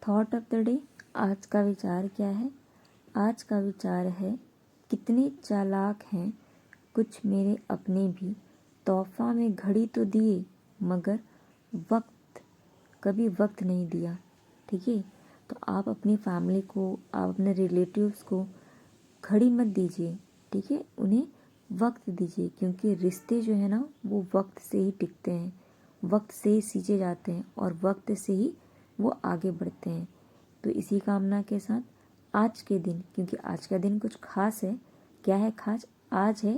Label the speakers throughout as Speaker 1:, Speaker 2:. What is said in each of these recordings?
Speaker 1: Thought of the day, आज का विचार क्या है? आज का विचार है, कितने चालाक हैं कुछ मेरे अपने भी, तोहफा में घड़ी तो दिए मगर कभी वक्त नहीं दिया। ठीक है, तो आप अपनी फैमिली को, आप अपने रिलेटिव्स को घड़ी मत दीजिए, ठीक है, उन्हें वक्त दीजिए, क्योंकि रिश्ते जो है ना वो वक्त से ही टिकते हैं, वक्त से ही सींचे जाते हैं और वक्त से ही वो आगे बढ़ते हैं। तो इसी कामना के साथ आज के दिन, क्योंकि आज का दिन कुछ खास है, क्या है खास? आज है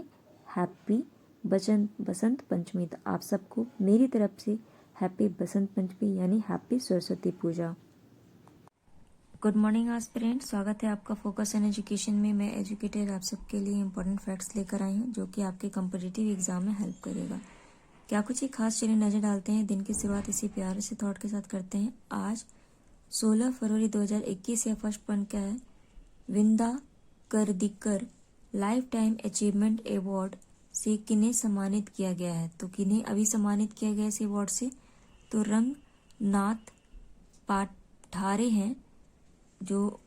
Speaker 1: हैप्पी बसंत पंचमी। तो आप सबको मेरी तरफ से हैप्पी बसंत पंचमी यानी हैप्पी सरस्वती पूजा। गुड मॉर्निंग एस्पिरेंट, स्वागत है आपका फोकस ऑन एजुकेशन में। मैं एजुकेटर आप सबके लिए इंपॉर्टेंट फैक्ट्स लेकर आई हूँ जो कि आपके कॉम्पिटिटिव एग्जाम में हेल्प करेगा। क्या कुछ ही खास चीज़ें नज़र डालते हैं। दिन की शुरुआत इसी प्यारे से थॉट के साथ करते हैं। आज 16 फरवरी 2021 या फर्स्ट पॉइंट क्या है? Vinda करदिकर life time achievement award से किन्हें सम्मानित किया गया है? तो किन्हें अभी सम्मानित किया गया इस अवार्ड से? तो रंगनाथ पाठारे हैं जो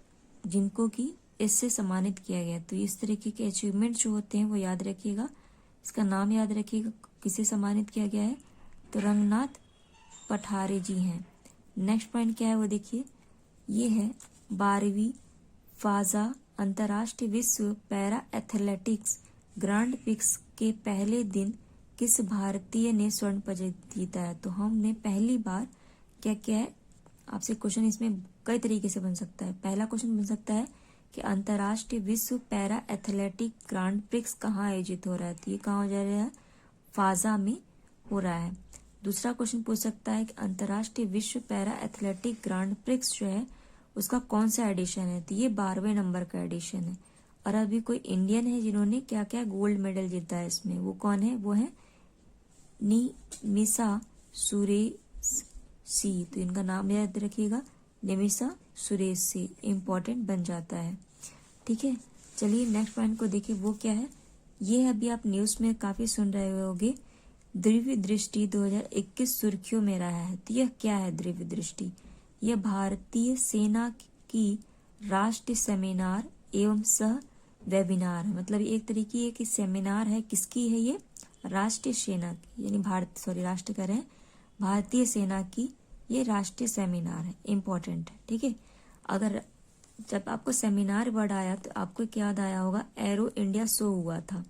Speaker 1: जिनको कि इससे सम्मानित किया गया। तो इस तरीके के अचीवमेंट जो होते हैं वो याद रखिएगा, इसका नाम याद रखिएगा, किसे सम्मानित किया गया है? तो रंगनाथ पठारे जी हैं। नेक्स्ट पॉइंट क्या है वो देखिए, ये है 12वीं फाजा अंतर्राष्ट्रीय विश्व पैरा एथलेटिक्स ग्रांड प्रिक्स के पहले दिन किस भारतीय ने स्वर्ण पदक जीता है? तो हमने पहली बार क्या किया है? आपसे क्वेश्चन इसमें कई तरीके से बन सकता है। पहला क्वेश्चन बन सकता है कि अंतर्राष्ट्रीय विश्व पैरा एथलेटिक ग्रांड प्रिक्स कहाँ आयोजित हो रहा है? तो ये कहाँ हो जा रहा है? फाजा में हो रहा है। दूसरा क्वेश्चन पूछ सकता है कि अंतर्राष्ट्रीय विश्व पैरा एथलेटिक ग्रांड प्रिक्स जो है उसका कौन सा एडिशन है? तो ये 12वें नंबर का एडिशन है। और अभी कोई इंडियन है जिन्होंने क्या क्या गोल्ड मेडल जीता है इसमें, वो कौन है? वो है निमिषा सुरेश। तो इनका नाम याद रखिएगा, निमिषा सुरेश से इम्पोर्टेंट बन जाता है। ठीक है, चलिए नेक्स्ट पॉइंट को देखिए, वो क्या है? ये अभी आप न्यूज़ में काफ़ी सुन रहे होंगे, दिव्य दृष्टि 2021 सुर्खियों में रहा है। तो यह क्या है दिव्य दृष्टि? यह भारतीय सेना की राष्ट्रीय सेमिनार एवं सह वेबिनार है। मतलब एक तरीके की सेमिनार है, किसकी है ये? राष्ट्रीय सेना की, यानी राष्ट्र कह रहे हैं, भारतीय सेना की ये राष्ट्रीय सेमिनार है, इम्पोर्टेंट है। ठीक है, अगर जब आपको सेमिनार वर्ड आया तो आपको क्या याद आया होगा? एरो इंडिया शो हुआ था।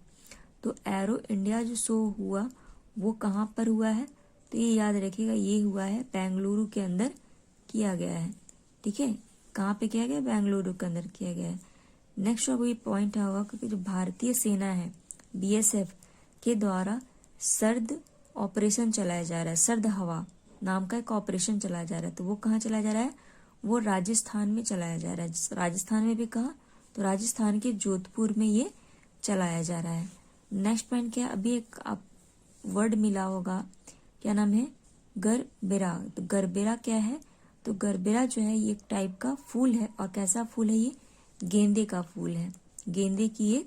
Speaker 1: तो एरो इंडिया जो शो हुआ वो कहाँ पर हुआ है? तो ये याद रखिएगा, ये हुआ है बेंगलुरु के अंदर किया गया है। ठीक है, कहाँ पे किया गया? बेंगलुरु के अंदर किया गया है। नेक्स्ट अब ये पॉइंट होगा क्योंकि जो भारतीय सेना है BSF के द्वारा सर्द ऑपरेशन चलाया जा रहा है, सर्द हवा नाम का एक ऑपरेशन चलाया जा रहा है। तो वो कहाँ चलाया जा रहा है? वो राजस्थान में चलाया जा रहा है। राजस्थान में भी कहाँ? तो राजस्थान के जोधपुर में ये चलाया जा रहा है। नेक्स्ट पॉइंट क्या? अभी एक आप वर्ड मिला होगा, क्या नाम है? गरबेरा। तो गरबेरा क्या है? तो गरबेरा जो है ये एक टाइप का फूल है। और कैसा फूल है ये? गेंदे का फूल है। गेंदे की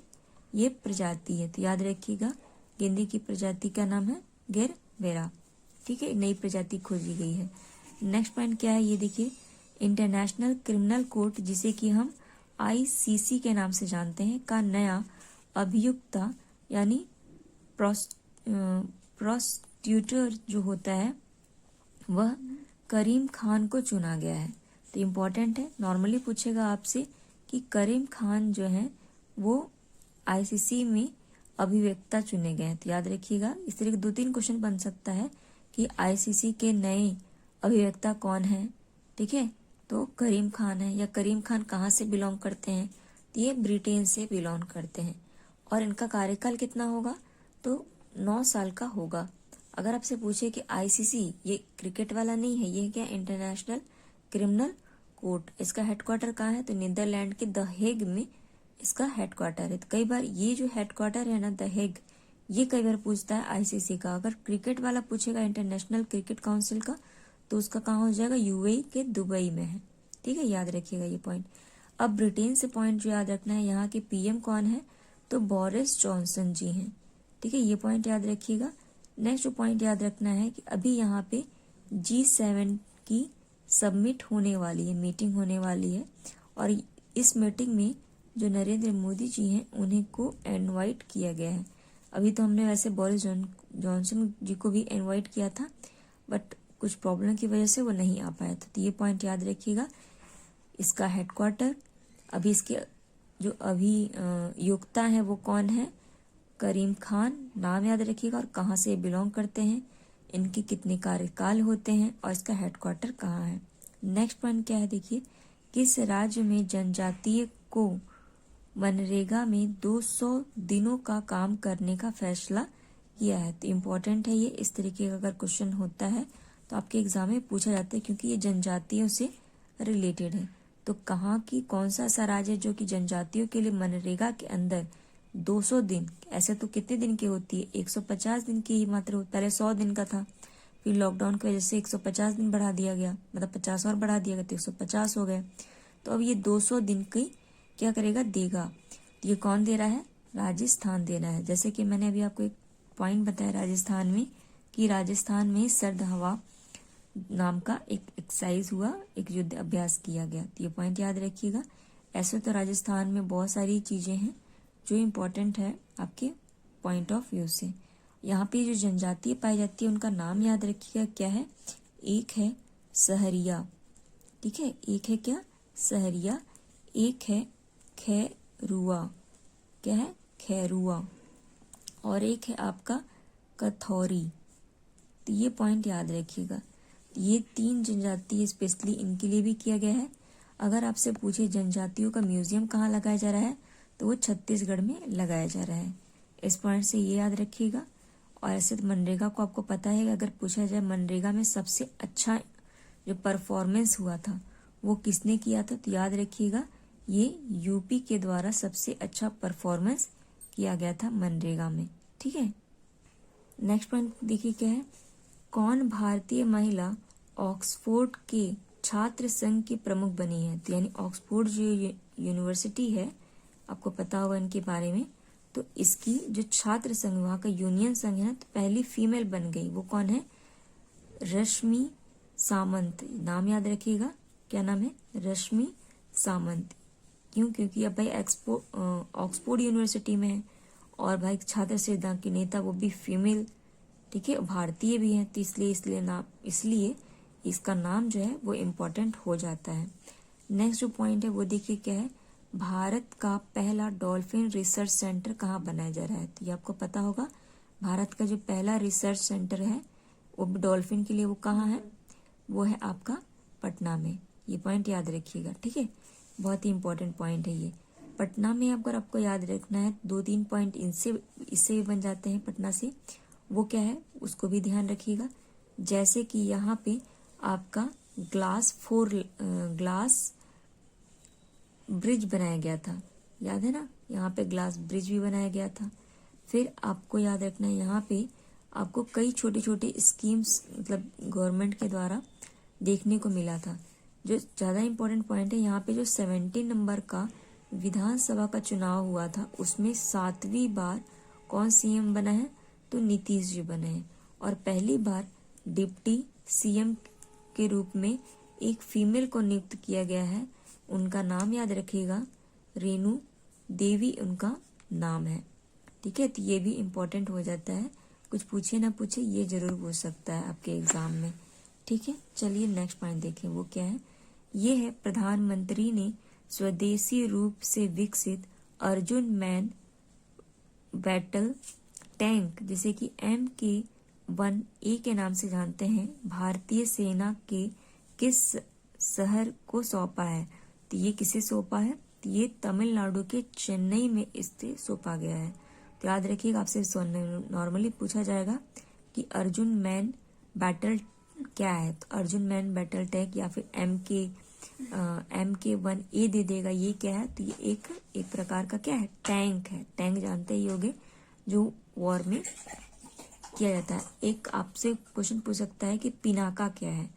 Speaker 1: ये प्रजाति है। तो याद रखिएगा, गेंदे की प्रजाति का नाम है गरबेरा। ठीक है, नई प्रजाति खोजी गई है। नेक्स्ट पॉइंट क्या है ये देखिए, इंटरनेशनल क्रिमिनल कोर्ट जिसे कि हम ICC के नाम से जानते हैं का नया अभियुक्ता यानी प्रोसिक्यूटर जो होता है वह करीम खान को चुना गया है। तो इम्पोर्टेंट है, नॉर्मली पूछेगा आपसे कि करीम खान जो है वो ICC में अभियुक्ता चुने गए हैं। तो याद रखिएगा, इस तरह के 2-3 क्वेश्चन बन सकता है कि ICC के नए अभियुक्ता कौन है। ठीक है, तो करीम खान है। या करीम खान कहाँ से बिलोंग करते हैं? तो ये ब्रिटेन से बिलोंग करते हैं। और इनका कार्यकाल कितना होगा? तो 9 साल का होगा। अगर आपसे पूछे कि ICC ये क्रिकेट वाला नहीं है, ये क्या? International criminal court. इसका हेडक्वार्टर कहाँ है? तो नीदरलैंड के द हेग में इसका हेडक्वार्टर है। तो कई बार ये जो हेडक्वार्टर है ना द हेग, ये कई बार पूछता है ICC का। अगर क्रिकेट वाला पूछेगा इंटरनेशनल क्रिकेट काउंसिल का, तो उसका कहाँ हो जाएगा? UAE के दुबई में है। ठीक है, याद रखिएगा ये पॉइंट। अब ब्रिटेन से पॉइंट जो याद रखना है, यहाँ के PM कौन है? तो बोरिस जॉनसन जी हैं। ठीक है, ये पॉइंट याद रखिएगा। नेक्स्ट जो पॉइंट याद रखना है कि अभी यहाँ पे G7 की सबमिट होने वाली है, मीटिंग होने वाली है। और इस मीटिंग में जो नरेंद्र मोदी जी हैं उन्हें को इनवाइट किया गया है। अभी तो हमने वैसे बोरिस जॉनसन जी को भी इनवाइट किया था, बट कुछ प्रॉब्लम की वजह से वो नहीं आ पाया था। तो ये पॉइंट याद रखिएगा। इसका हेडक्वार्टर, अभी इसके जो अभी योक्ता है वो कौन है, करीम खान, नाम याद रखिएगा। और कहाँ से बिलोंग करते हैं, इनके कितने कार्यकाल होते हैं, और इसका हेडक्वार्टर कहाँ है। नेक्स्ट पॉइंट क्या है देखिए, किस राज्य में जनजातीय को मनरेगा में 200 दिनों का काम करने का फैसला किया है। तो इम्पोर्टेंट है ये, इस तरीके का अगर क्वेश्चन होता है तो आपके एग्जाम में पूछा जाता है, क्योंकि ये जनजातियों से रिलेटेड है। तो कहाँ की कौन सा ऐसा राज्य है जो कि जनजातियों के लिए मनरेगा के अंदर 200 दिन, ऐसे तो कितने दिन की होती है, 150 दिन की ही मात्र, पहले 100 दिन का था, फिर लॉकडाउन की वजह से 150 दिन बढ़ा दिया गया, मतलब 50 और बढ़ा दिया गया तो 150 हो गए। तो अब ये 200 दिन की क्या करेगा, देगा। तो ये कौन दे रहा है, राजस्थान दे रहा है। जैसे कि मैंने अभी आपको एक पॉइंट बताया राजस्थान में, कि राजस्थान में सर्द हवा नाम का एक एक्सरसाइज हुआ, एक युद्ध अभ्यास किया गया। तो ये पॉइंट याद रखिएगा। ऐसे तो राजस्थान में बहुत सारी चीजें हैं जो इम्पोर्टेंट है आपके पॉइंट ऑफ व्यू से। यहाँ पे जो जनजाति पाई जाती है उनका नाम याद रखिएगा, क्या है, एक है सहरिया, ठीक है, एक है क्या, सहरिया, एक है खैरुआ, क्या है, खैरुआ, और एक है आपका कथौरी। तो ये पॉइंट याद रखिएगा। ये 3 जनजाति स्पेशली इनके लिए भी किया गया है। अगर आपसे पूछे जनजातियों का म्यूजियम कहाँ लगाया जा रहा है, तो वो छत्तीसगढ़ में लगाया जा रहा है। इस पॉइंट से ये याद रखिएगा। और ऐसे तो मनरेगा को आपको पता है, अगर पूछा जाए मनरेगा में सबसे अच्छा जो परफॉर्मेंस हुआ था वो किसने किया था, तो याद रखिएगा ये यूपी के द्वारा सबसे अच्छा परफॉर्मेंस किया गया था मनरेगा में, ठीक है। नेक्स्ट पॉइंट देखिए क्या है, कौन भारतीय महिला ऑक्सफोर्ड के छात्र संघ की प्रमुख बनी है। तो यानी ऑक्सफोर्ड जो यूनिवर्सिटी है, आपको पता होगा इनके बारे में, तो इसकी जो छात्र संघ, वहाँ का यूनियन संघ है ना, तो पहली फीमेल बन गई। वो कौन है, रश्मि सामंत, नाम याद रखिएगा, क्या नाम है, रश्मि सामंत। क्यों, क्योंकि अब भाई ऑक्सफोर्ड यूनिवर्सिटी में है, और भाई छात्र संघ की नेता वो भी फीमेल, ठीक है, भारतीय भी है, तो इसलिए इसका नाम जो है वो इम्पोर्टेंट हो जाता है। नेक्स्ट जो पॉइंट है वो देखिए क्या है, भारत का पहला डॉल्फिन रिसर्च सेंटर कहाँ बनाया जा रहा है। तो ये आपको पता होगा, भारत का जो पहला रिसर्च सेंटर है वो डॉल्फिन के लिए, वो कहाँ है, वो है आपका पटना में। ये पॉइंट याद रखिएगा, ठीक है, बहुत ही इंपॉर्टेंट पॉइंट है ये। पटना में अगर आपको याद रखना है, 2-3 पॉइंट इससे भी बन जाते हैं पटना से, वो क्या है उसको भी ध्यान रखिएगा। जैसे कि यहाँ पे आपका ग्लास ब्रिज बनाया गया था, याद है ना, यहाँ पे ग्लास ब्रिज भी बनाया गया था। फिर आपको याद रखना है, यहाँ पे आपको कई छोटे छोटे स्कीम्स मतलब गवर्नमेंट के द्वारा देखने को मिला था। जो ज़्यादा इम्पोर्टेंट पॉइंट है, यहाँ पे जो 17 नंबर का विधानसभा का चुनाव हुआ था, उसमें 7वीं बार कौन सीएम बना है, तो नीतीश जी बने हैं। और पहली बार डिप्टी सीएम के रूप में एक फीमेल को नियुक्त किया गया है, उनका नाम याद रखिएगा, रेणु देवी उनका नाम है, ठीक है। तो ये भी इम्पोर्टेंट हो जाता है, कुछ पूछे ना पूछे ये जरूर पूछ सकता है आपके एग्जाम में, ठीक है। चलिए नेक्स्ट पॉइंट देखें, वो क्या है, ये है प्रधानमंत्री ने स्वदेशी रूप से विकसित अर्जुन मैन बैटल टैंक, जिसे कि MK-1A के नाम से जानते हैं, भारतीय सेना के किस शहर को सौंपा है। तो ये किसे सौंपा है, तो ये तमिलनाडु के चेन्नई में इसे सौंपा गया है। तो याद रखिएगा, आपसे नॉर्मली पूछा जाएगा कि अर्जुन मैन बैटल क्या है, तो अर्जुन मैन बैटल टैंक या फिर MK-1A दे देगा। ये क्या है, तो ये एक प्रकार का क्या है, टैंक है। टैंक जानते ही होंगे जो वॉर में किया जाता है। एक आपसे क्वेश्चन पूछ सकता है कि पिनाका क्या है,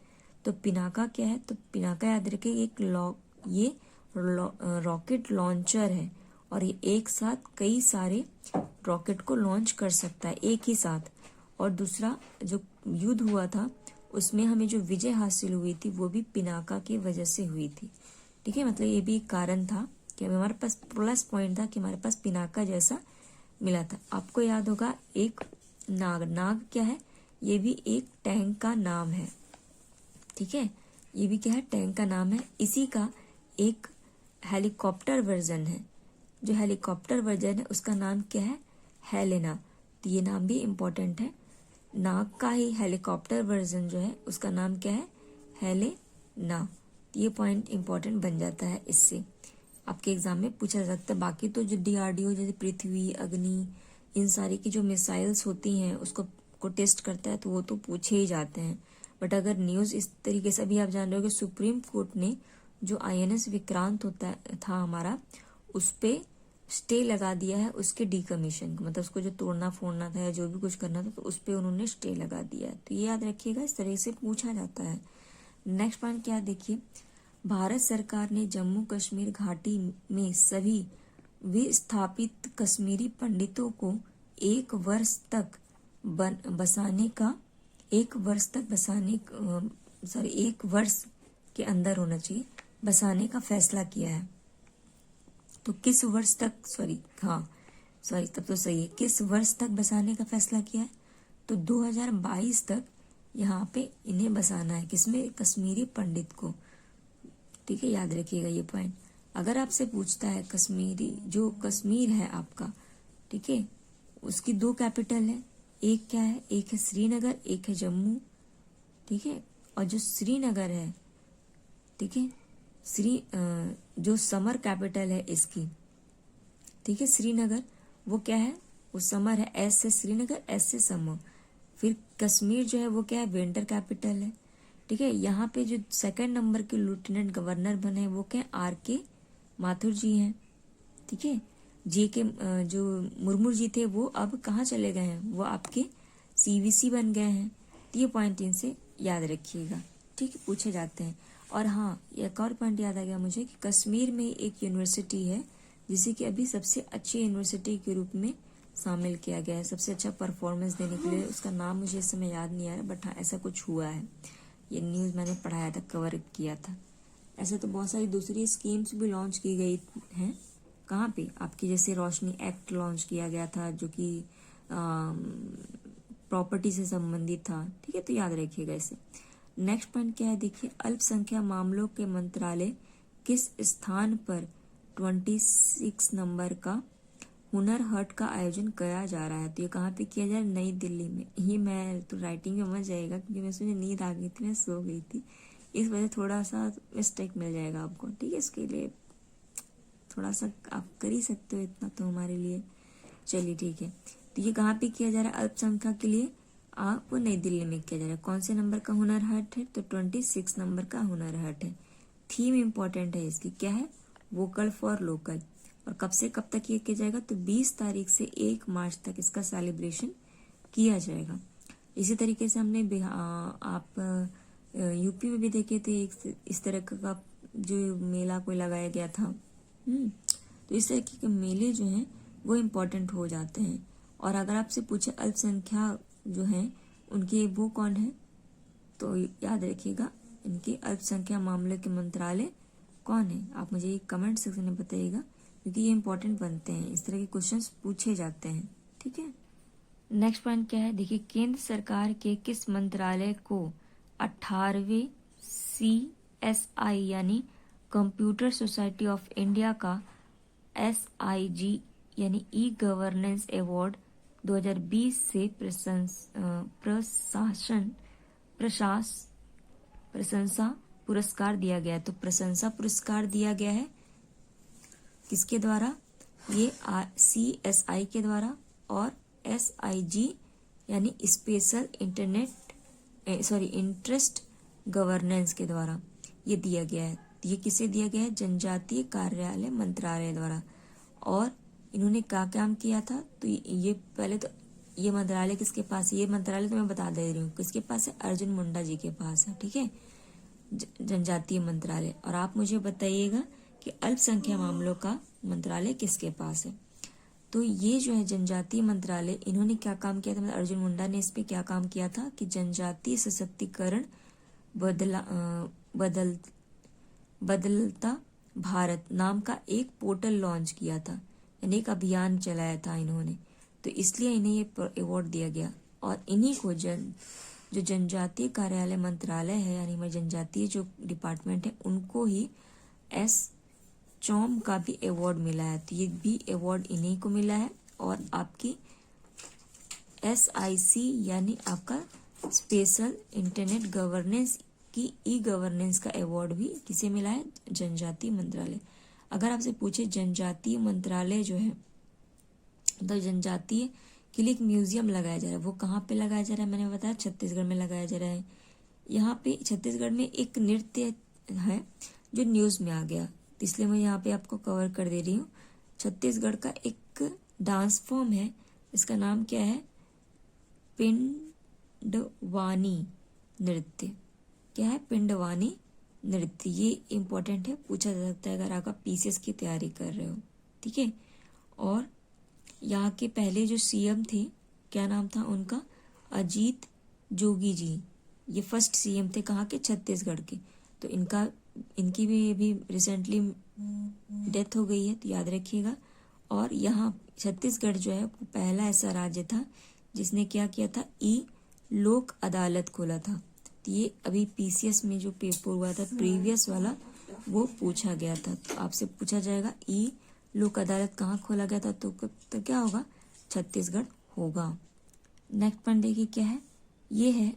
Speaker 1: तो पिनाका क्या है, तो पिनाका याद रखिए ये रॉकेट लॉन्चर है, और ये एक साथ कई सारे रॉकेट को लॉन्च कर सकता है एक ही साथ। और दूसरा जो युद्ध हुआ था उसमें हमें जो विजय हासिल हुई थी वो भी पिनाका की वजह से हुई थी। ठीक है, मतलब ये भी एक कारण था कि हमारे पास प्लस पॉइंट था कि हमारे पास पिनाका जैसा मिला था। आपको याद होगा एक नाग, नाग क्या है, ये भी एक टैंक का नाम है। ठीक है, ये भी क्या है, टैंक का नाम है। इसी का एक हेलीकॉप्टर वर्जन है, जो हेलीकॉप्टर वर्जन है उसका नाम क्या है, हेलेना। तो ये नाम भी इम्पोर्टेंट है। नाग का ही हेलीकॉप्टर वर्जन जो है उसका नाम क्या है, हेलेना। ये पॉइंट इम्पोर्टेंट बन जाता है, इससे आपके एग्जाम में पूछा जा सकता है। बाकी तो जो DRDO जैसे पृथ्वी, अग्नि, इन सारी की जो मिसाइल्स होती हैं उसको टेस्ट करता है तो वो तो पूछे ही जाते हैं। बट अगर न्यूज़ इस तरीके से, अभी आप जान रहे हो कि सुप्रीम कोर्ट ने जो INS विक्रांत था हमारा, उस पे स्टे लगा दिया है उसके डीकमीशन को, मतलब उसको जो तोड़ना फोड़ना था या जो भी कुछ करना था तो उस पे उन्होंने स्टे लगा दिया है। तो ये याद रखिएगा, इस तरह से पूछा जाता है। नेक्स्ट पॉइंट क्या देखिए, भारत सरकार ने जम्मू कश्मीर घाटी में सभी विस्थापित कश्मीरी पंडितों को एक वर्ष तक एक वर्ष के अंदर होना चाहिए, बसाने का फैसला किया है। तो किस वर्ष तक, तब तो सही है, किस वर्ष तक बसाने का फैसला किया है, तो 2022 तक यहाँ पे इन्हें बसाना है। किसमें, कश्मीरी पंडित को। ठीक है, याद रखिएगा ये पॉइंट। अगर आपसे पूछता है कश्मीरी, जो कश्मीर है आपका, ठीक है, उसकी 2 कैपिटल है, एक क्या है, एक है श्रीनगर, एक है जम्मू। ठीक है, और जो श्रीनगर है, ठीक है, जो समर कैपिटल है इसकी, ठीक है, श्रीनगर, वो क्या है, वो समर है, एस से श्रीनगर, एस से समर। फिर कश्मीर जो है वो क्या है, विंटर कैपिटल है। ठीक है, यहाँ पे जो 2nd नंबर के लेफ्टिनेंट गवर्नर बने वो क्या, RK माथुर जी हैं। ठीक है, JK जो मुर्मू जी थे वो अब कहाँ चले गए हैं, वो आपके CVC बन गए हैं। तो ये पॉइंट इनसे याद रखिएगा। ठीक है, पूछे जाते हैं। और हाँ, एक और पॉइंट याद आ गया मुझे कि कश्मीर में एक यूनिवर्सिटी है जिसे कि अभी सबसे अच्छी यूनिवर्सिटी के रूप में शामिल किया गया है, सबसे अच्छा परफॉर्मेंस देने के लिए। उसका नाम मुझे इस समय याद नहीं आ रहा, बट हाँ ऐसा कुछ हुआ है, ये न्यूज़ मैंने पढ़ाया था, कवर किया था। ऐसे तो बहुत सारी दूसरी स्कीम्स भी लॉन्च की गई हैं। कहाँ पे, आपकी जैसे रोशनी एक्ट लॉन्च किया गया था जो कि प्रॉपर्टी से संबंधित था। ठीक है, तो याद रखिएगा इसे। नेक्स्ट पॉइंट क्या है देखिए, अल्पसंख्यक मामलों के मंत्रालय किस स्थान पर 26 नंबर का हुनर हाट का आयोजन किया जा रहा है। तो ये कहाँ पे किया जा रहा है, नई दिल्ली में। ये मैं तो राइटिंग में मच जाएगा क्योंकि मैं मुझे नींद आ गई थी, मैं सो गई थी, इस वजह से थोड़ा सा मिस्टेक मिल जाएगा आपको। ठीक है, इसके लिए थोड़ा सा आप कर ही सकते हो, इतना तो हमारे लिए। चलिए ठीक है, तो ये कहाँ पे किया जा रहा है, अल्पसंख्यक के लिए आपको नई दिल्ली में किया जा रहा है। कौन से नंबर का हुनर हाट है, तो 26 नंबर का हुनर हाट है। थीम इंपॉर्टेंट है इसकी, क्या है, वोकल फॉर लोकल। और कब से कब तक ये किया जाएगा, तो 20 तारीख से 1 मार्च तक इसका सेलिब्रेशन किया जाएगा। इसी तरीके से हमने आप यूपी में भी देखे थे एक इस तरह का जो मेला कोई लगाया गया था। तो इस तरह के मेले जो हैं वो इम्पोर्टेंट हो जाते हैं। और अगर आपसे पूछे अल्पसंख्यक जो हैं उनके वो कौन है, तो याद रखिएगा इनके अल्पसंख्यक मामले के मंत्रालय कौन है, आप मुझे कमेंट सेक्शन में बताइएगा क्योंकि ये इंपॉर्टेंट बनते हैं, इस तरह के क्वेश्चंस पूछे जाते हैं। ठीक है, नेक्स्ट पॉइंट क्या है देखिए, केंद्र सरकार के किस मंत्रालय को 18वें CSI यानी कंप्यूटर सोसाइटी ऑफ इंडिया का SIG यानी E-गवर्नेंस अवार्ड 2020 से प्रशंसा पुरस्कार दिया गया है। तो प्रशंसा पुरस्कार दिया गया है किसके द्वारा, ये CSI के द्वारा और SIG यानी स्पेशल इंटरेस्ट गवर्नेंस के द्वारा ये दिया गया है। ये किसे दिया गया है, जनजातीय कार्यालय मंत्रालय द्वारा। और इन्होंने क्या काम किया था, तो ये पहले तो ये मंत्रालय किसके पास है, ये मंत्रालय तो मैं बता दे रही हूँ किसके पास है, अर्जुन मुंडा जी के पास है। ठीक है, जनजातीय मंत्रालय। और आप मुझे बताइएगा कि अल्पसंख्यक मामलों का मंत्रालय किसके पास है। तो ये जो है जनजातीय मंत्रालय, इन्होंने क्या काम किया था, मतलब अर्जुन मुंडा ने इस पे क्या काम किया था कि जनजातीय सशक्तिकरण बदलता भारत नाम का एक पोर्टल लॉन्च किया था, यानी एक अभियान चलाया था इन्होंने। तो इसलिए इन्हें ये अवार्ड दिया गया। और इन्हीं को जो जनजातीय कार्यालय मंत्रालय है, यानी हमारे जनजातीय जो डिपार्टमेंट है, उनको ही एस चौम का भी अवार्ड मिला है। तो ये भी अवार्ड इन्हीं को मिला है। और आपकी SIC यानी आपका स्पेशल इंटरनेट गवर्नेंस की गवर्नेंस का अवार्ड भी किसे मिला है, जनजातीय मंत्रालय। अगर आपसे पूछे जनजातीय मंत्रालय जो है, तो जनजातीय के लिए एक म्यूजियम लगाया जा रहा है, वो कहाँ पे लगाया जा रहा है, मैंने बताया छत्तीसगढ़ में लगाया जा रहा है। यहाँ पे छत्तीसगढ़ में एक नृत्य है जो न्यूज़ में आ गया, इसलिए मैं यहाँ पे आपको कवर कर दे रही हूँ। छत्तीसगढ़ का एक डांस फॉर्म है, इसका नाम क्या है, पिंडवानी नृत्य। क्या है, पिंडवानी नृत्य। ये इम्पोर्टेंट है, पूछा जा सकता है अगर आपका PCS की तैयारी कर रहे हो, ठीक है। और यहाँ के पहले जो CM थे, क्या नाम था उनका, अजीत जोगी जी। ये फर्स्ट CM थे कहाँ के, छत्तीसगढ़ के। तो इनकी भी रिसेंटली डेथ हो गई है, तो याद रखिएगा। और यहाँ छत्तीसगढ़ जो है वो पहला ऐसा राज्य था जिसने क्या किया था, लोक अदालत खोला था। तो ये अभी PCS में जो पेपर हुआ था प्रीवियस वाला, वो पूछा गया था। तो आपसे पूछा जाएगा लोक अदालत कहाँ खोला गया था, तो क्या होगा, छत्तीसगढ़ होगा। नेक्स्ट पॉइंट देखिए क्या है, ये है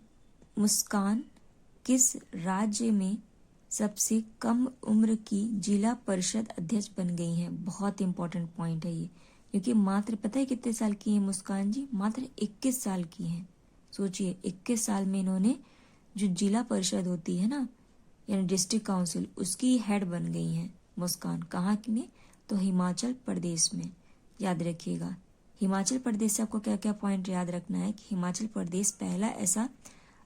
Speaker 1: मुस्कान किस राज्य में सबसे कम उम्र की जिला परिषद अध्यक्ष बन गई हैं। बहुत इंपॉर्टेंट पॉइंट है ये, क्योंकि मात्र पता है कितने साल की है मुस्कान जी, मात्र 21 साल की हैं। सोचिए 21 साल में इन्होंने जो जिला परिषद होती है ना, यानी डिस्ट्रिक्ट काउंसिल, उसकी हेड बन गई हैं मुस्कान। कहाँ में, तो हिमाचल प्रदेश में। याद रखिएगा, हिमाचल प्रदेश से आपको क्या क्या पॉइंट याद रखना है कि हिमाचल प्रदेश पहला ऐसा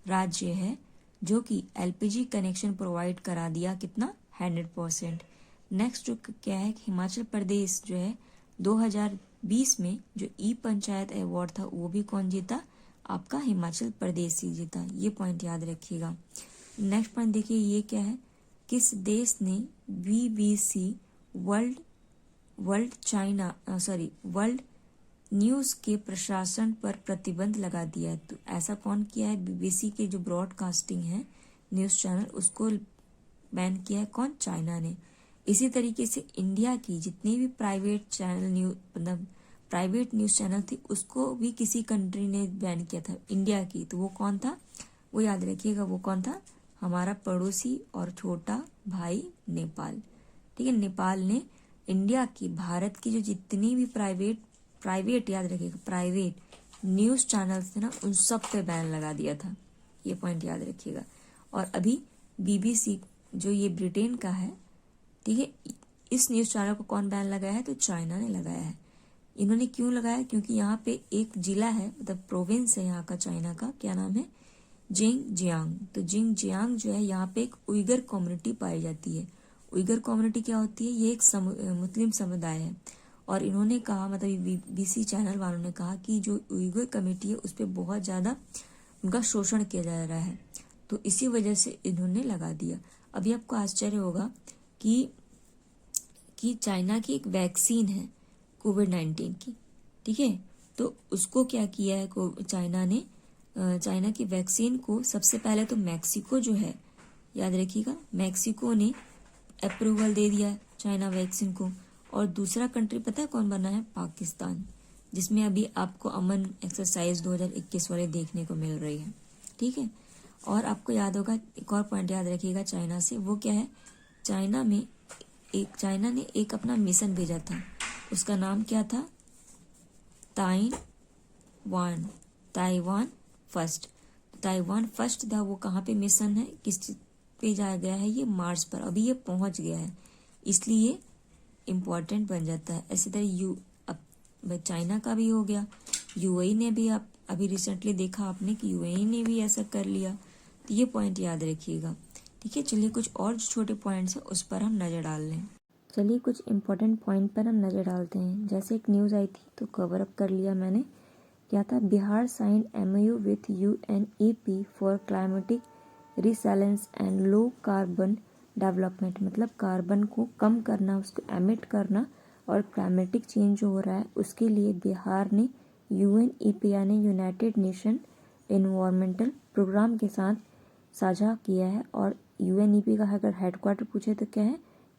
Speaker 1: राज्य है जो कि LPG कनेक्शन प्रोवाइड करा दिया, कितना, 100%। नेक्स्ट जो क्या है, हिमाचल प्रदेश जो है 2020 में जो पंचायत अवार्ड था, वो भी कौन जीता, आपका हिमाचल प्रदेश ही जीता। ये पॉइंट याद रखिएगा। नेक्स्ट पॉइंट देखिए, ये क्या है, किस देश ने BBC वर्ल्ड न्यूज़ के प्रशासन पर प्रतिबंध लगा दिया है। तो ऐसा कौन किया है, BBC के जो ब्रॉडकास्टिंग है न्यूज़ चैनल, उसको बैन किया है कौन, चाइना ने। इसी तरीके से इंडिया की जितनी भी प्राइवेट न्यूज़ चैनल थी, उसको भी किसी कंट्री ने बैन किया था, इंडिया की। तो वो कौन था, वो याद रखिएगा, वो कौन था, हमारा पड़ोसी और छोटा भाई नेपाल। ठीक है, नेपाल ने इंडिया की, भारत की जो जितनी भी प्राइवेट याद रखिएगा, प्राइवेट न्यूज़ चैनल्स थे ना, उन सब पे बैन लगा दिया था। ये पॉइंट याद रखिएगा। और अभी BBC जो ये ब्रिटेन का है, ठीक है, इस न्यूज़ चैनल को कौन बैन लगाया है, तो चाइना ने लगाया है। इन्होंने क्यों लगाया, क्योंकि यहाँ पे एक जिला है, मतलब प्रोविंस है यहाँ का चाइना का, क्या नाम है, जिंगजियांग। तो जिंगजियांग जो है, यहाँ पे एक उइगर कम्युनिटी पाई जाती है। उइगर कम्युनिटी क्या होती है, ये एक मुस्लिम समुदाय है। और इन्होंने कहा, मतलब BBC चैनल वालों ने कहा कि जो उइगर कम्युनिटी है उस पर बहुत ज़्यादा उनका शोषण किया जा रहा है, तो इसी वजह से इन्होंने लगा दिया। अभी आपको आश्चर्य होगा कि चाइना की एक वैक्सीन है कोविड-19 की, ठीक है, तो उसको क्या किया है चाइना ने, चाइना की वैक्सीन को सबसे पहले तो मैक्सिको जो है, याद रखिएगा, मैक्सिको ने अप्रूवल दे दिया चाइना वैक्सीन को। और दूसरा कंट्री पता है कौन बना है, पाकिस्तान, जिसमें अभी आपको अमन एक्सरसाइज 2021 वाले देखने को मिल रही है। ठीक है, और आपको याद होगा, एक और पॉइंट याद रखिएगा चाइना से, वो क्या है, चाइना ने एक अपना मिशन भेजा था, उसका नाम क्या था, ताइवान फर्स्ट था। वो कहाँ पे मिशन है, किस पे जाया गया है, ये मार्स पर, अभी ये पहुंच गया है, इसलिए इम्पोर्टेंट बन जाता है। इसी तरह अब चाइना का भी हो गया, UAE ने भी, आप अभी रिसेंटली देखा आपने कि UAE ने भी ऐसा कर लिया। तो ये पॉइंट याद रखिएगा। ठीक है, चलिए कुछ और छोटे पॉइंट्स है उस पर हम नजर डाल लें। चलिए कुछ इम्पोर्टेंट पॉइंट पर हम नज़र डालते हैं। जैसे एक न्यूज़ आई थी तो कवर अप कर लिया मैंने। क्या था, Bihar sign MOU with UNEP for climatic resilience and low carbon development, मतलब कार्बन को कम करना, उसको एमिट करना, और क्लाइमेटिक चेंज जो हो रहा है उसके लिए बिहार ने UNEP यानी यूनाइटेड नेशन एनवायरमेंटल प्रोग्राम के साथ साझा किया है। और UNEP का अगर हेडक्वार्टर पूछे तो क्या है,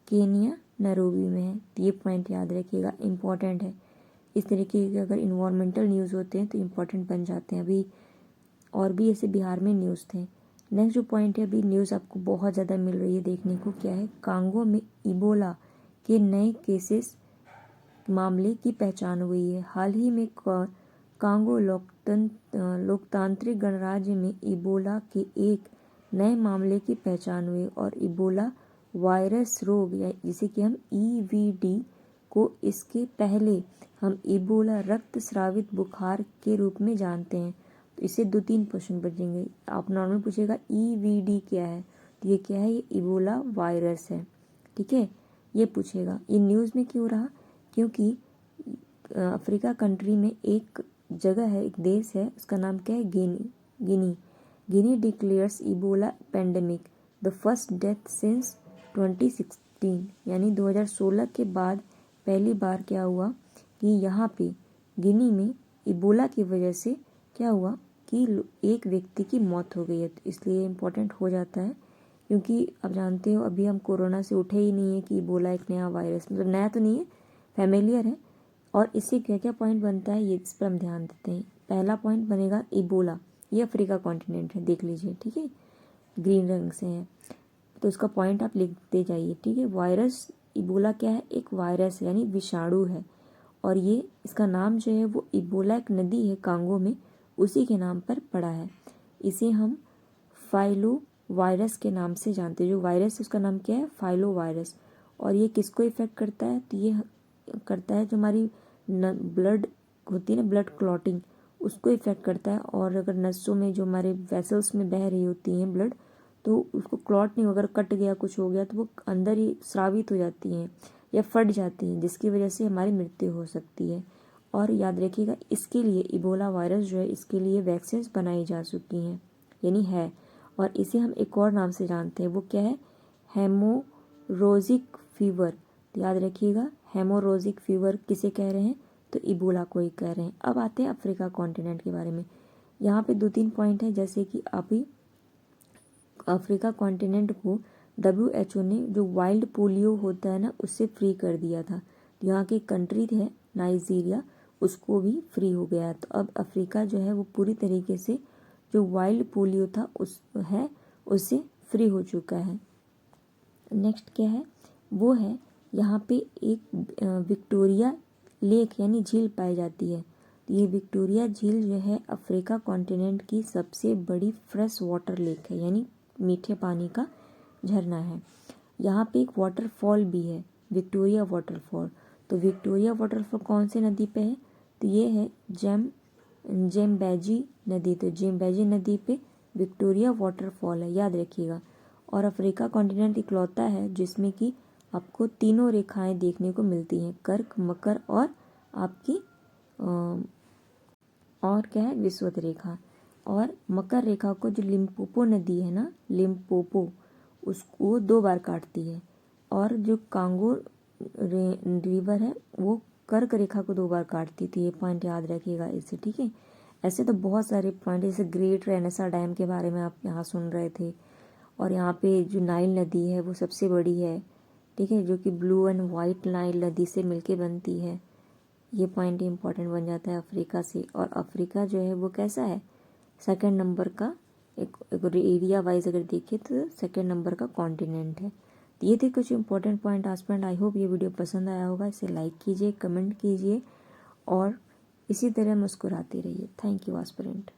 Speaker 1: केनिया नैरोबी में है। तो ये पॉइंट याद रखिएगा, इम्पॉर्टेंट है। इस तरीके के अगर इन्वायरमेंटल न्यूज़ होते हैं तो इम्पोर्टेंट बन जाते हैं। अभी और भी ऐसे बिहार में न्यूज़ थे। नेक्स्ट जो पॉइंट है, अभी न्यूज़ आपको बहुत ज़्यादा मिल रही है देखने को, क्या है, कांगो में इबोला के नए केसेस मामले की पहचान हुई है। हाल ही में कांगो लोकतांत्रिक गणराज्य में इबोला के एक नए मामले की पहचान हुई और इबोला वायरस रोग या जिसे कि हम EVD को इसके पहले हम इबोला रक्त स्रावित बुखार के रूप में जानते हैं। तो इससे 2-3 क्वेश्चन बचेंगे। आप नॉर्मल पूछेगा EVD क्या है, तो ये क्या है, ये इबोला वायरस है। ठीक है, ये पूछेगा। ये न्यूज़ में क्यों रहा, क्योंकि अफ्रीका कंट्री में एक जगह है, एक देश है, उसका नाम क्या है, Guinea declares Ebola pandemic the first death since 2016, यानी 2016 के बाद पहली बार क्या हुआ कि यहाँ पे गिनी में इबोला की वजह से क्या हुआ कि एक व्यक्ति की मौत हो गई है। तो इसलिए इम्पोर्टेंट हो जाता है, क्योंकि आप जानते हो अभी हम कोरोना से उठे ही नहीं है कि इबोला एक नया वायरस, मतलब नया तो नहीं है, फैमिलियर है। और इससे क्या क्या पॉइंट बनता है, ये इस पर हम ध्यान देते हैं। पहला पॉइंट बनेगा इबोला, ये अफ्रीका कॉन्टिनेंट है, देख लीजिए। ठीक है, ग्रीन रंग से है, तो इसका पॉइंट आप लिखते जाइए। ठीक है, वायरस इबोला क्या है, एक वायरस है यानी विषाणु है। और ये इसका नाम जो है वो इबोला एक नदी है कांगो में, उसी के नाम पर पड़ा है। इसे हम फाइलो वायरस के नाम से जानते हैं। जो वायरस है उसका नाम क्या है, फाइलो वायरस। और ये किसको इफेक्ट करता है, तो ये करता है जो हमारी ब्लड होती है ना, ब्लड क्लॉटिंग, उसको इफेक्ट करता है। और अगर नसों में जो हमारे वेसल्स में बह रही होती हैं ब्लड, तो उसको क्लॉट नहीं, अगर कट गया कुछ हो गया तो वो अंदर ही स्रावित हो जाती हैं या फट जाती हैं, जिसकी वजह से हमारी मृत्यु हो सकती है। और याद रखिएगा, इसके लिए इबोला वायरस जो है, इसके लिए वैक्सीन बनाई जा चुकी हैं, यानी है। और इसे हम एक और नाम से जानते हैं, वो क्या है, हेमोरोजिक फीवर। तो याद रखिएगा, हेमोरोजिक फीवर किसे कह रहे हैं, तो इबोला को ही कह रहे हैं। अब आते हैं अफ्रीका कॉन्टिनेंट के बारे में। यहाँ पे 2-3 पॉइंट है, जैसे कि अभी अफ्रीका कॉन्टिनेंट को WHO ने जो वाइल्ड पोलियो होता है ना, उससे फ्री कर दिया था। यहाँ की कंट्री है नाइजीरिया, उसको भी फ्री हो गया। तो अब अफ्रीका जो है वो पूरी तरीके से जो वाइल्ड पोलियो था उससे फ्री हो चुका है। नेक्स्ट क्या है, वो है यहाँ पे एक विक्टोरिया लेक यानी झील पाई जाती है। तो ये विक्टोरिया झील जो है अफ्रीका कॉन्टिनेंट की सबसे बड़ी फ्रेश वाटर लेक है, यानी मीठे पानी का झरना है। यहाँ पे एक वाटरफॉल भी है, विक्टोरिया वाटरफॉल। तो विक्टोरिया वाटरफॉल कौन सी नदी पे है, तो ये है जेम्बेजी नदी। तो जेम्बेजी नदी पे विक्टोरिया वाटरफॉल है, याद रखिएगा। और अफ्रीका कॉन्टिनेंट इकलौता है जिसमें कि आपको तीनों रेखाएं देखने को मिलती हैं, कर्क, मकर और आपकी और क्या है, विषुवत रेखा। और मकर रेखा को जो लिम्पोपो नदी है ना, लिम्पोपो, उसको 2 बार काटती है। और जो कांगो रिवर है वो कर्क रेखा को 2 बार काटती थी। ये पॉइंट याद रखिएगा इससे। ठीक है, ऐसे तो बहुत सारे पॉइंट, जैसे ग्रेट रेनेसा डैम के बारे में आप यहाँ सुन रहे थे। और यहाँ पे जो नाइल नदी है वो सबसे बड़ी है, ठीक है, जो कि ब्लू एंड वाइट नाइल नदी से मिलके बनती है। ये पॉइंट इंपॉर्टेंट बन जाता है अफ्रीका से। और अफ्रीका जो है वो कैसा है, 2nd नंबर का, एक एरिया वाइज अगर देखें तो 2nd नंबर का कॉन्टिनेंट है। तो ये थे कुछ important point aspirant. I hope ये वीडियो पसंद आया होगा। इसे लाइक कीजिए, कमेंट कीजिए और इसी तरह मुस्कुराते रहिए। Thank you aspirant.